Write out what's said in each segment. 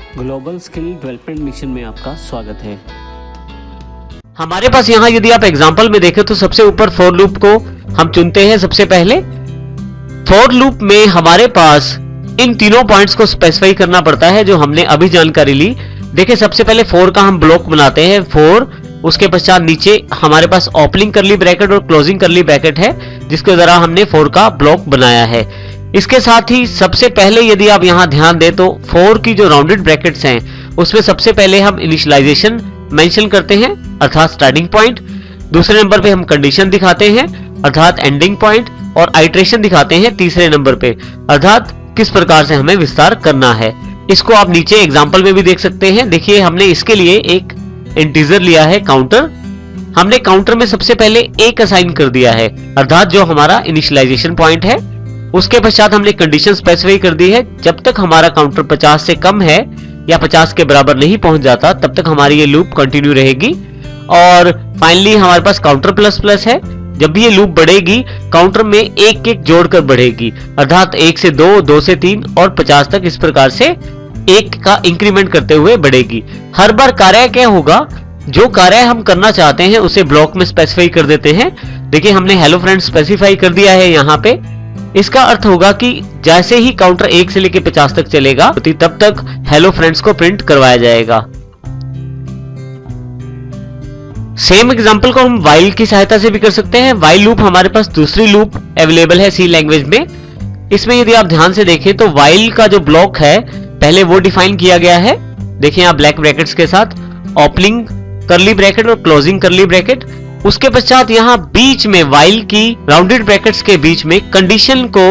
Global skill development mission में आपका स्वागत है। हमारे पास यहाँ यदि आप एग्जांपल में देखें तो सबसे ऊपर फॉर लूप को हम चुनते हैं। सबसे पहले फॉर लूप में हमारे पास इन तीनों पॉइंट्स को स्पेसिफाई करना पड़ता है जो हमने अभी जानकारी ली। देखिए सबसे पहले फॉर का हम ब्लॉक बनाते हैं फॉर, उसके पश्चात नीचे हमारे पास ओपनिंग करली ब्रैकेट और क्लोजिंग करली ब्रैकेट है जिसके द्वारा हमने फॉर का ब्लॉक बनाया है। इसके साथ ही सबसे पहले यदि आप यहां ध्यान दें तो फॉर की जो राउंडेड ब्रैकेट्स हैं उसमें सबसे पहले हम इनिशियलाइजेशन मेंशन करते हैं अर्थात स्टार्टिंग पॉइंट, दूसरे नंबर पे हम कंडीशन दिखाते हैं अर्थात एंडिंग पॉइंट, और आइट्रेशन दिखाते हैं तीसरे नंबर पे अर्थात किस प्रकार से हमें विस्तार करना है। इसको आप नीचे एग्जांपल में भी देख सकते हैं। देखिए हमने इसके लिए एक इंटीजर लिया है काउंटर। हमने काउंटर में सबसे पहले एक असाइन कर दिया है अर्थात जो हमारा इनिशियलाइजेशन पॉइंट है। उसके पश्चात हमने कंडीशन स्पेसिफाई कर दी है, जब तक हमारा काउंटर 50 से कम है या 50 के बराबर नहीं पहुंच जाता तब तक हमारी ये लूप कंटिन्यू रहेगी। और फाइनली हमारे पास काउंटर प्लस प्लस है, जब भी ये लूप बढ़ेगी काउंटर में एक एक जोड़कर बढ़ेगी अर्थात 1 से 2, 2 से 3 और 50 तक इस प्रकार से एक का इंक्रीमेंट करते हुए बढ़ेगी। हर बार कार्य क्या होगा, जो कार्य हम करना चाहते हैं उसे ब्लॉक में स्पेसिफाई कर देते हैं। देखिए हमने हेलो फ्रेंड्स स्पेसिफाई कर दिया है यहाँ पे। इसका अर्थ होगा कि जैसे ही काउंटर 1 से लेकर 50 तक चलेगा तब तक हेलो फ्रेंड्स को प्रिंट करवाया जाएगा। सेम एग्जांपल को हम व्हाइल की सहायता से भी कर सकते हैं। व्हाइल लूप हमारे पास दूसरी लूप अवेलेबल है सी लैंग्वेज में। इसमें यदि आप ध्यान से देखें तो व्हाइल का जो ब्लॉक है पहले वो डिफाइन किया गया है। देखिए आप ब्लैक ब्रैकेट्स के साथ ओपनिंग करली ब्रैकेट और क्लोजिंग करली ब्रैकेट, उसके पश्चात यहाँ बीच में व्हाइल की राउंडेड ब्रैकेट्स के बीच में कंडीशन को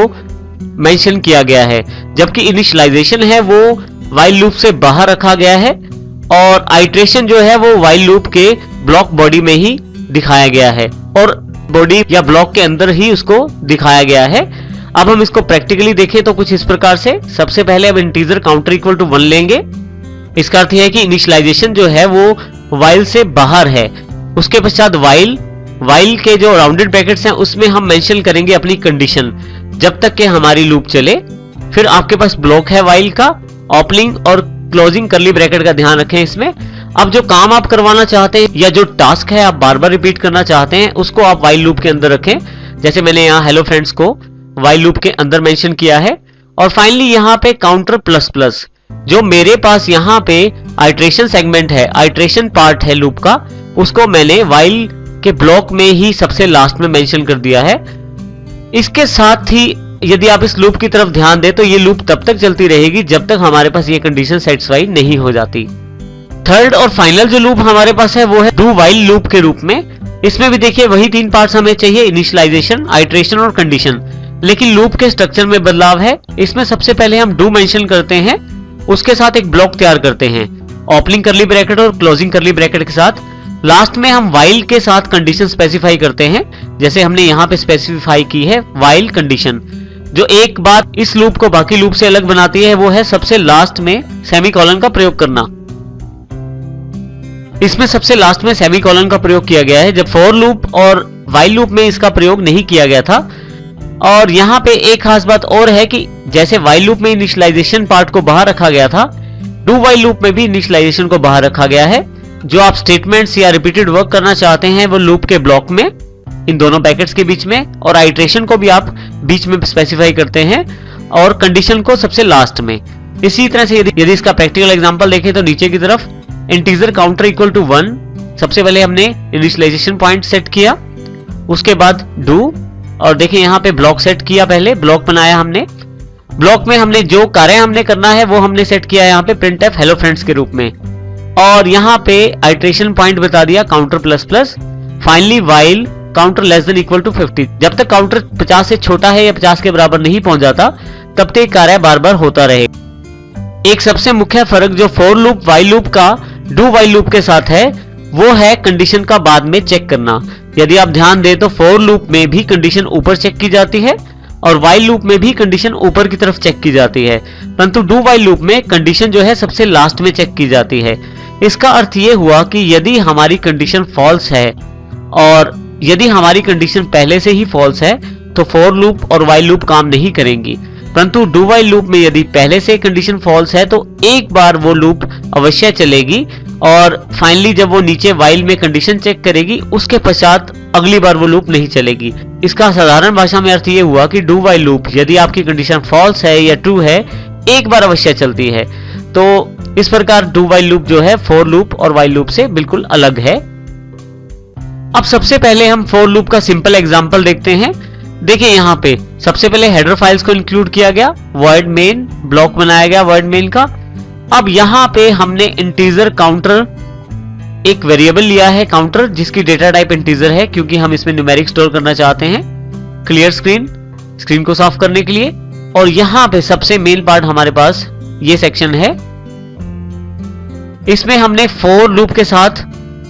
मेंशन किया गया है, जबकि इनिशियलाइजेशन है वो व्हाइल लूप से बाहर रखा गया है और आइट्रेशन जो है वो व्हाइल लूप के ब्लॉक बॉडी में ही दिखाया गया है और बॉडी या ब्लॉक के अंदर ही उसको दिखाया गया है। अब हम इसको प्रैक्टिकली देखें तो कुछ इस प्रकार से। सबसे पहले अब इंटीजर काउंटर इक्वल टू 1 लेंगे। इसका अर्थ है कि इनिशियलाइजेशन जो है वो व्हाइल से बाहर है। उसके पश्चात व्हाइल के जो राउंडेड ब्रैकेट्स हैं उसमें हम मेंशन करेंगे अपनी कंडीशन जब तक कि हमारी लूप चले। फिर आपके पास ब्लॉक है व्हाइल का, ओपनिंग और क्लोजिंग करली ब्रैकेट का ध्यान रखें इसमें। अब जो काम आप करवाना चाहते हैं या जो टास्क है आप बार बार रिपीट करना चाहते हैं उसको आप व्हाइल लूप के अंदर रखें। जैसे मैंने यहाँ हेलो फ्रेंड्स को व्हाइल लूप के अंदर मेंशन किया है। और फाइनली यहाँ पे काउंटर प्लस प्लस, जो मेरे पास यहाँ पे आइट्रेशन सेगमेंट है, आइट्रेशन पार्ट है लूप का, उसको मैंने व्हाइल के ब्लॉक में ही सबसे लास्ट में मेंशन कर दिया है। इसके साथ ही यदि आप इस लूप की तरफ ध्यान दें तो ये लूप तब तक चलती रहेगी जब तक हमारे पास ये कंडीशन सेटिस्फाई नहीं हो जाती। थर्ड और फाइनल जो लूप हमारे पास है वो है डू व्हाइल लूप के रूप में। इसमें भी देखिए वही 3 पार्ट्स हमें चाहिए, इनिशियलाइजेशन, आइट्रेशन और कंडीशन, लेकिन लूप के स्ट्रक्चर में बदलाव है। इसमें सबसे पहले हम डू मेंशन करते हैं, उसके साथ एक ब्लॉक तैयार करते हैं ओपनिंग करली ब्रैकेट और क्लोजिंग करली ब्रैकेट के साथ। लास्ट में हम व्हाइल के साथ कंडीशन स्पेसिफाई करते हैं, जैसे हमने यहाँ पे स्पेसिफाई की है व्हाइल कंडीशन। जो एक बात इस लूप को बाकी लूप से अलग बनाती है वो है सबसे लास्ट में सेमीकोलन का प्रयोग करना। इसमें सबसे लास्ट में सेमीकोलन का प्रयोग किया गया है, जब फॉर लूप और व्हाइल लूप में इसका प्रयोग नहीं किया गया था। और यहाँ पे एक खास बात और है कि जैसे व्हाइल लूप में इनिशियलाइजेशन पार्ट को बाहर रखा गया था, डू व्हाइल लूप में भी इनिशियलाइजेशन को बाहर रखा गया है। जो आप स्टेटमेंट्स या रिपीटेड वर्क करना चाहते हैं वो लूप के ब्लॉक में, इन दोनों ब्रैकेट्स के बीच में, और आइट्रेशन को भी आप बीच में स्पेसिफाई करते हैं और कंडीशन को सबसे लास्ट में। इसी तरह से यदि इसका प्रैक्टिकल एग्जांपल देखें तो नीचे की तरफ इंटीजर काउंटर इक्वल टू 1, सबसे पहले हमने इनिशियलाइजेशन पॉइंट सेट किया, उसके बाद डू, और देखिए यहाँ पे ब्लॉक सेट किया, पहले ब्लॉक बनाया हमने। ब्लॉक में हमने जो कार्य हमने करना है वो हमने सेट किया यहाँ पे printf हेलो फ्रेंड्स के रूप में, और यहाँ पे आइट्रेशन पॉइंट बता दिया counter plus plus. Finally while counter less than equal to 50, जब तक काउंटर 50 से छोटा है या 50 के बराबर नहीं पहुंच जाता तब तक कार्य बार बार होता रहे। एक सबसे मुख्य फर्क जो फॉर लूप व्हाइल लूप का डू व्हाइल लूप के साथ है वो है कंडीशन का बाद में चेक करना। यदि आप ध्यान दें तो फॉर लूप में भी कंडीशन ऊपर चेक की जाती है और व्हाइल लूप में भी कंडीशन ऊपर की तरफ चेक की जाती है, परंतु डू व्हाइल लूप में कंडीशन जो है सबसे लास्ट में चेक की जाती है। इसका अर्थ ये हुआ कि यदि हमारी कंडीशन फॉल्स है और यदि हमारी कंडीशन पहले से ही फॉल्स है तो फॉर लूप और व्हाइल लूप काम नहीं करेंगी, परंतु डू वाइल लूप में यदि पहले से कंडीशन फॉल्स है तो एक बार वो लूप अवश्य चलेगी और फाइनली जब वो नीचे वाइल में कंडीशन चेक करेगी उसके पश्चात अगली बार वो लूप नहीं चलेगी। इसका साधारण भाषा में अर्थ ये हुआ कि डू वाइल लूप यदि आपकी कंडीशन फॉल्स है या ट्रू है एक बार अवश्य चलती है। तो इस प्रकार डू वाइल लूप जो है फॉर लूप और वाइल लूप से बिल्कुल अलग है। अब सबसे पहले हम फॉर लूप का सिंपल एग्जांपल देखते हैं। देखिए यहाँ पे सबसे पहले हेडर फाइल्स को इंक्लूड किया गया, वर्ड मेन ब्लॉक बनाया गया वर्ड मेन का। अब यहाँ पे हमने इंटीजर काउंटर एक वेरिएबल लिया है काउंटर जिसकी डेटा टाइप इंटीजर है क्योंकि हम इसमें न्यूमेरिक स्टोर करना चाहते हैं। क्लियर स्क्रीन को साफ करने के लिए। और यहाँ पे सबसे मेन पार्ट हमारे पास ये सेक्शन है, इसमें हमने फॉर लूप के साथ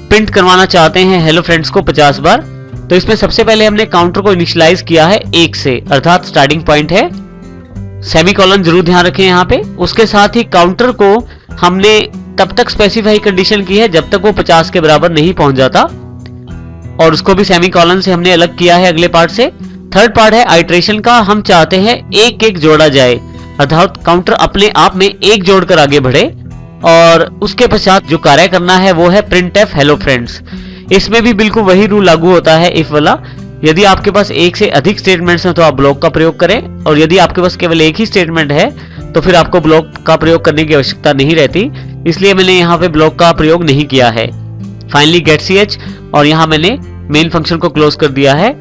प्रिंट करवाना चाहते हैं हेलो फ्रेंड्स को 50 बार। तो इसमें सबसे पहले हमने काउंटर को इनिशियलाइज किया है 1 से, अर्थात स्टार्टिंग पॉइंट है। सेमीकोलन जरूर ध्यान रखें यहाँ पे। उसके साथ ही काउंटर को हमने तब तक स्पेसिफाई कंडीशन की है जब तक वो 50 के बराबर नहीं पहुंच जाता और उसको भी सेमीकोलन से हमने अलग किया है अगले पार्ट से। थर्ड पार्ट है आइट्रेशन का। हम चाहते हैं एक एक जोड़ा जाए, अर्थात काउंटर अपने आप में एक जोड़कर आगे बढ़े और उसके पश्चात जो कार्य करना है वो है printf हेलो फ्रेंड्स। इसमें भी बिल्कुल वही रूल लागू होता है इफ वाला। यदि आपके पास एक से अधिक स्टेटमेंट्स हैं तो आप ब्लॉक का प्रयोग करें और यदि आपके पास केवल एक ही स्टेटमेंट है तो फिर आपको ब्लॉक का प्रयोग करने की आवश्यकता नहीं रहती, इसलिए मैंने यहाँ पे ब्लॉक का प्रयोग नहीं किया है। फाइनली गेट ch और यहाँ मैंने मेन फंक्शन को क्लोज कर दिया है